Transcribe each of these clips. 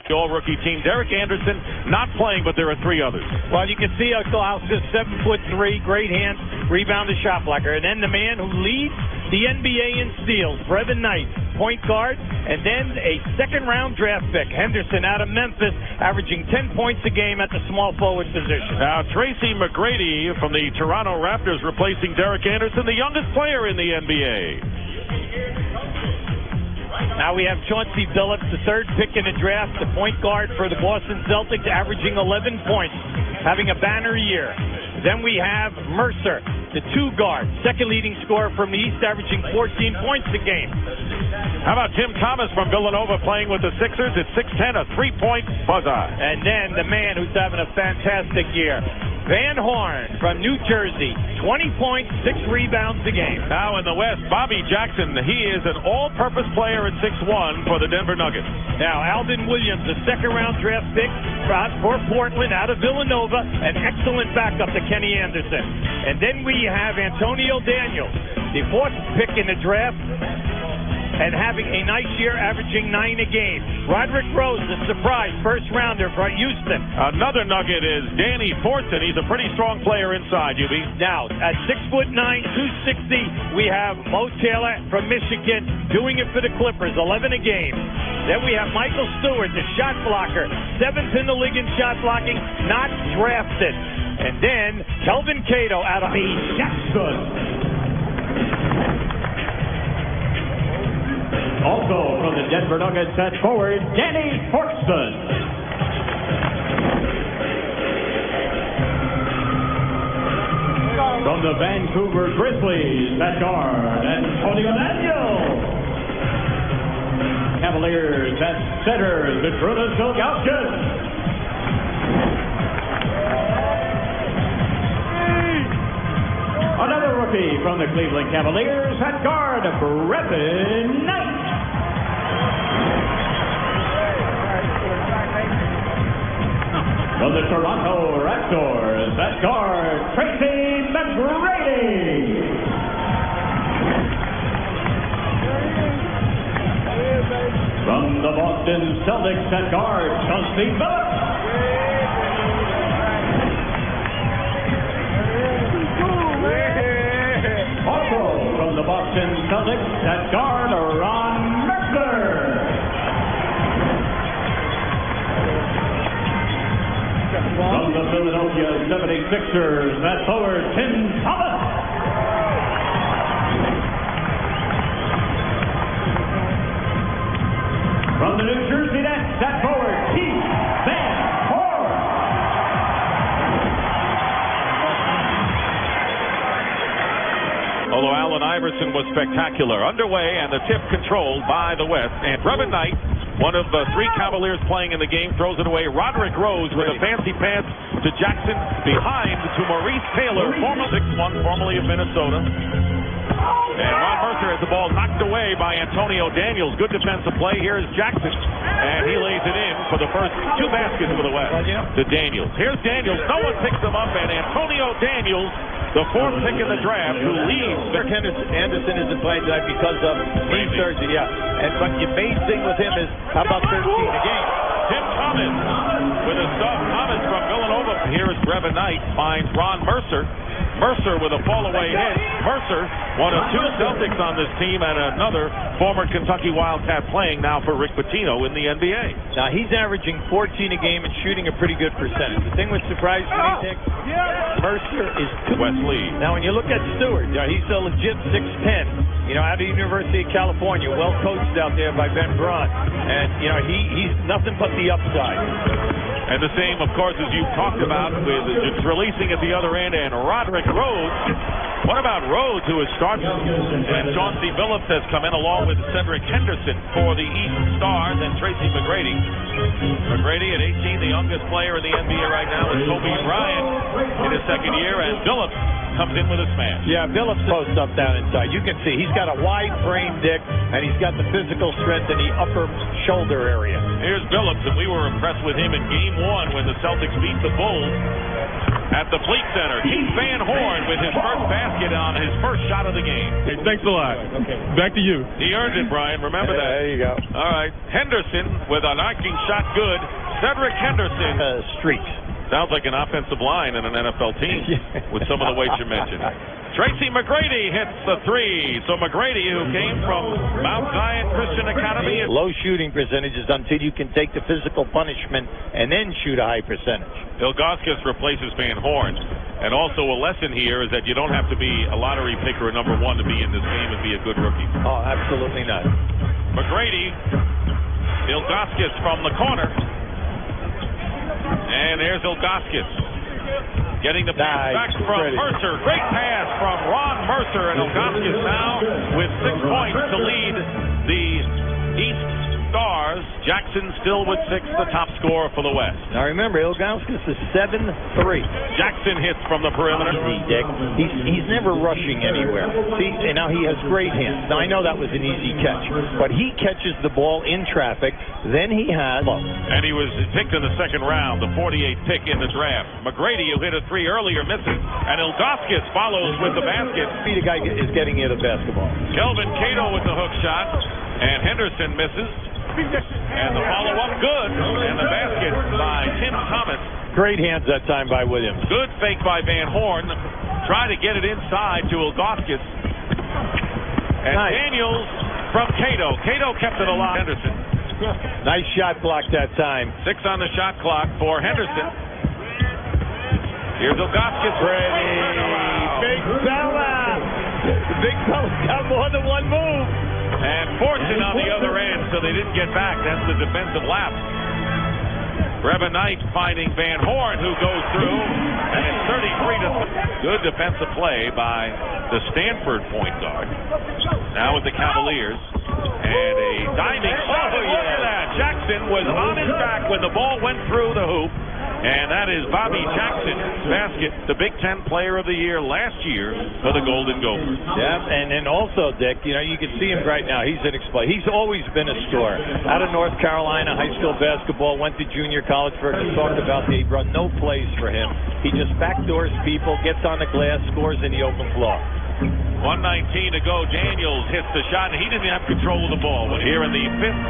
The all-rookie team. Derek Anderson not playing, but there are three others. Well, you can see Klaus's 7'3", great hands, rebounder, shot blocker. And then the man who leads the NBA in steals, Brevin Knight, point guard, and then a second-round draft pick, Henderson out of Memphis, averaging 10 points a game at the small forward position. Now, Tracy McGrady from the Toronto Raptors replacing Derek Anderson, the youngest player in the NBA. Now we have Chauncey Billups, the third pick in the draft, the point guard for the Boston Celtics, averaging 11 points, having a banner year. Then we have Mercer, the two guard, second leading scorer from the East, averaging 14 points a game. How about Tim Thomas from Villanova playing with the Sixers at 6'10", a three-point buzzer. And then the man who's having a fantastic year, Van Horn from New Jersey, 20 points, 6 rebounds a game. Now in the West, Bobby Jackson, he is an all-purpose player at 6'1" for the Denver Nuggets. Now Alvin Williams, a second-round draft pick for Portland out of Villanova, an excellent backup to Kenny Anderson. And then we have Antonio Daniels, the fourth pick in the draft, and having a nice year, averaging 9 a game. Roderick Rose, the surprise first-rounder for Houston. Another Nugget is Danny Fortson. He's a pretty strong player inside, UB. Now, at 6'9", 260, we have Mo Taylor from Michigan doing it for the Clippers, 11 a game. Then we have Michael Stewart, the shot blocker, 7th in the league in shot blocking, not drafted. And then Kelvin Cato out of Jackson. Also from the Denver Nuggets at forward, Danny Fortson. From the Vancouver Grizzlies at guard, Antonio Daniels. Cavaliers at center, Zydrunas Ilgauskas. Another rookie from the Cleveland Cavaliers at guard, Brevin Knight. From the Toronto Raptors at guard, Tracy McGrady. From the Boston Celtics at guard, Chauncey Billups. Also from the Boston Celtics at guard, Ron Mercer. From the Philadelphia 76ers at forward, Tim Thomas. From the New Jersey Nets at forward, Keith Van Horn. Although Allen Iverson was spectacular. Underway and the tip controlled by the West. And Brevin Knight, one of the three Cavaliers playing in the game, throws it away. Roderick Rose with a fancy pass to Jackson, behind to Maurice Taylor, former 6'1", formerly of Minnesota. And Ron Mercer has the ball knocked away by Antonio Daniels. Good defensive play. Here is Jackson. And he lays it in for the first 2 baskets for the West. To Daniels. Here's Daniels. No one picks him up. And Antonio Daniels, the 4th pick in the draft, who leads. Anderson isn't playing tonight because of knee surgery. But the main thing with him is, how about 13 a game? Tim Thomas with a stop. Thomas from Villanova. Here is Brevin Knight. Finds Ron Mercer. Mercer with a fall-away hit. Mercer, one of 2 Celtics on this team, and another former Kentucky Wildcat playing now for Rick Pitino in the NBA. Now, he's averaging 14 a game and shooting a pretty good percentage. The thing that surprised me, Nick, Mercer is West Lee. Now, when you look at Stewart, he's a legit 6'10", out of the University of California, well coached out there by Ben Braun. And, he's nothing but the upside. And the same, of course, as you talked about with just releasing at the other end, and Roderick Rhodes. What about Rhodes, who has started, and Chauncey Billups has come in along with Cedric Henderson for the East Stars, and Tracy McGrady. McGrady at 18, the youngest player in the NBA right now, is Kobe Bryant in his second year, and Billups comes in with a smash. Yeah, Billups post up down inside. You can see he's got a wide frame, Dick, and he's got the physical strength in the upper shoulder area. Here's Billups, and we were impressed with him in Game 1 when the Celtics beat the Bulls. at the Fleet Center. Keith Van Horn with his first basket on his first shot of the game. Hey, thanks a lot. Okay. Back to you. He earned it, Brian. Remember that. There you go. All right. Henderson with an arcing shot good. Cedric Henderson. Streaks. Sounds like an offensive line in an NFL team with some of the weights you mentioned. Tracy McGrady hits the three. So McGrady, who came from Mount Zion Christian Academy. Low shooting percentages until you can take the physical punishment and then shoot a high percentage. Ilgauskas replaces Van Horn. And also a lesson here is that you don't have to be a lottery pick or a number one to be in this game and be a good rookie. Oh, absolutely not. McGrady, Ilgauskas from the corner. And there's Ilgauskas. Getting the pass back from Mercer. Great pass from Ron Mercer. And Ilgauskas now with 6 points to lead the East Stars. Jackson still with 6, the top scorer for the West. Now remember, Ilgauskas is 7'3". Jackson hits from the perimeter. Dick. He's never rushing anywhere. See, and now he has great hands. Now I know that was an easy catch, but he catches the ball in traffic. Then he has. And he was picked in the second round, the 48th pick in the draft. McGrady, who hit a three earlier, misses. And Ilgauskas follows with the basket. The guy is getting you the basketball. Kelvin Cato with the hook shot. And Henderson misses. And the follow-up good. And the basket by Tim Thomas. Great hands that time by Williams. Good fake by Van Horn. Try to get it inside to Ilgauskas. And nice. Daniels from Cato. Cato kept it alive. Henderson. Nice shot block that time. 6 on the shot clock for Henderson. Here's Ilgauskas. Pretty. Big fella. The big fella's got more than one move. And Fortune on the other end, so they didn't get back. That's the defensive lapse. Brevin Knight finding Van Horn, who goes through, and it's 33-. Good defensive play by the Stanford point guard. Now with the Cavaliers, and a diving. Oh, look at that! Jackson was on his back when the ball went through the hoop. And that is Bobby Jackson's basket, the Big Ten Player of the Year last year for the Golden Gophers. Yeah, and also, Dick, you know, you can see him right now. He's an exploit. He's always been a scorer. Out of North Carolina, high school basketball, went to junior college for it. Talked about they run no plays for him. He just backdoors people, gets on the glass, scores in the open floor. 1:19 to go. Daniels hits the shot, and he didn't have control of the ball. But here in the fifth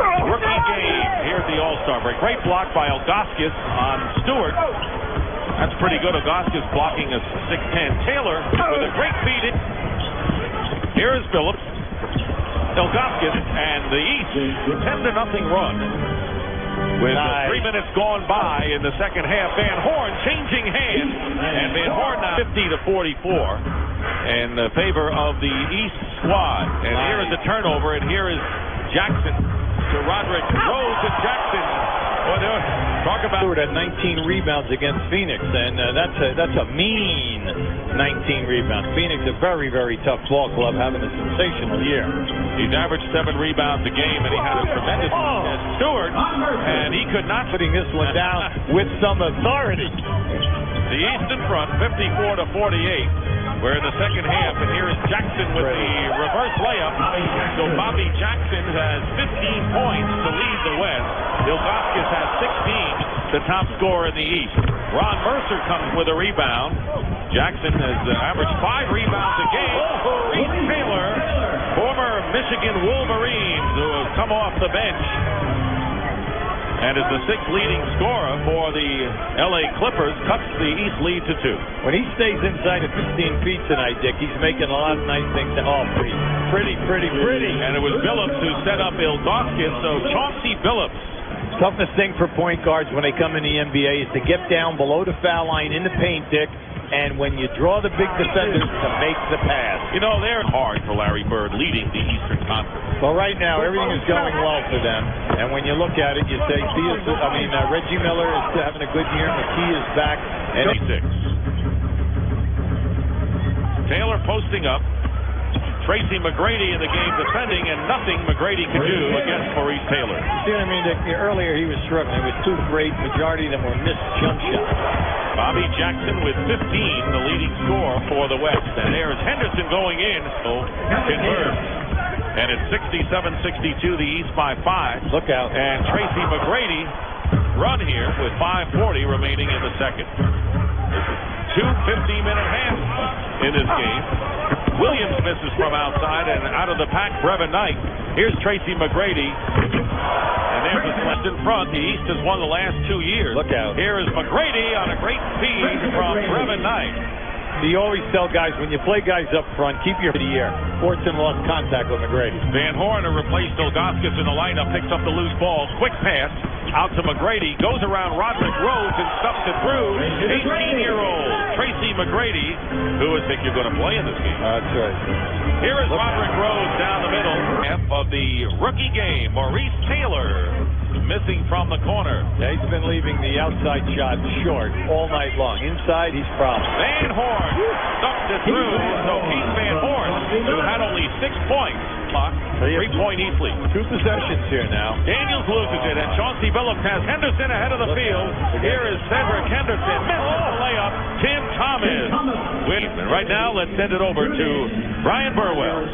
rookie game here at the All-Star break. Great block by Ilgauskas on Stewart. That's pretty good. Ilgauskas blocking a 6'10". Taylor with a great feed. Here is Phillips. Ilgauskas and the East 10-0 run. With 3 minutes gone by in the second half. Van Horn changing hands. And Van Horn now 50-44 in favor of the East squad. And here is the turnover. And here is Jackson to Roderick Rose to Jackson. Talk about Stewart had 19 rebounds against Phoenix, and that's a mean 19 rebounds. Phoenix, a very, very tough ball club, having a sensational year. He's averaged 7 rebounds a game, and he had a tremendous Stewart, and he could not putting this one down with some authority. The East in front, 54-48. We're in the second half, and here is Jackson with the reverse layup. So Bobby Jackson has 15 points to lead the West. Ilgauskas has 16, the top scorer in the East. Ron Mercer comes with a rebound. Jackson has averaged 5 rebounds a game. Reed Taylor, former Michigan Wolverines, who has come off the bench and is the 6th leading scorer for the L.A. Clippers, cuts the East lead to 2. When he stays inside of 15 feet tonight, Dick, he's making a lot of nice things. Oh, pretty. And it was Billups who set up Ilgauskas, so Chauncey Billups. Toughest thing for point guards when they come in the NBA is to get down below the foul line in the paint, Dick, and when you draw the big defenders to make the pass. You know, they're hard for Larry Bird leading the Eastern Conference. Well, right now, everything is going well for them. And when you look at it, you say, Reggie Miller is having a good year. McKee is back. And 86. Taylor posting up. Tracy McGrady in the game defending, and nothing McGrady could do against Maurice Taylor. See what I mean? Earlier he was struggling with 2 great. Majority of them were missed jump shots. Bobby Jackson with 15, the leading scorer for the West. And there's Henderson going in. So converts. And it's 67-62, the East by 5. Look out. And Tracy McGrady run here with 5:40 remaining in the second. This is 2 15-minute halves in this game. Williams misses from outside, and out of the pack, Brevin Knight. Here's Tracy McGrady. And there's the left in front. The East has won the last 2 years. Look out. Here is McGrady on a great feed from Brevin Knight. You always tell guys, when you play guys up front, keep your to the air. Fortson lost contact with McGrady. Van Horn, who replaced Ilgauskas in the lineup, picks up the loose ball. Quick pass out to McGrady. Goes around Roderick Rhodes and stuffs it through. 18-year-old Tracy McGrady, who I think you're going to play in this game. That's right. Here is Roderick Rhodes down the middle. Half of the rookie game. Maurice Taylor missing from the corner. Yeah, he's been leaving the outside shot short all night long. Inside, he's problem. Van Horn stuffs it through. So Keith Van Horn, who had only 6 points, 3-point East lead. 2 possessions here now. Daniels loses it, and Chauncey Billups has Henderson ahead of the field. Here is Cedric Henderson. Misses the layup. Tim Thomas. Right now, let's send it over to Brian Burwell.